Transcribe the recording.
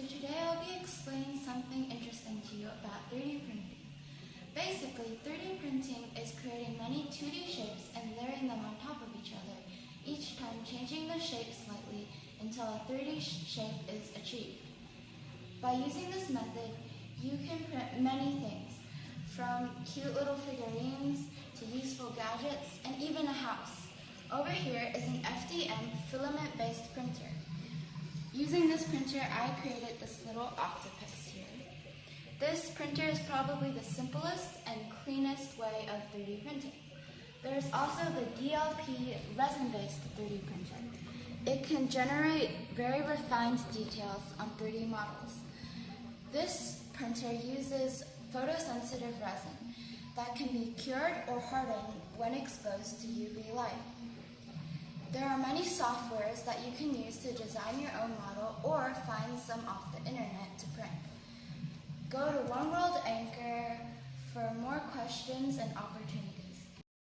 So today I'll be explaining something interesting to you about 3D printing. Basically, 3D printing is creating many 2D shapes and layering them on top of each other, each time changing the shape slightly until a 3D shape is achieved. By using this method, you can print many things, from cute little figurines to useful gadgets and even a house. Over here is an FDM filament-based printer. Using this printer, I created this little octopus here. This printer is probably the simplest and cleanest way of 3D printing. There's also the DLP resin-based 3D printer. It can generate very refined details on 3D models. This printer uses photosensitive resin that can be cured or hardened when exposed to UV light. There are many softwares that you can use to design your own model or find some off the internet to print. Go to One World Anchor for more questions and opportunities.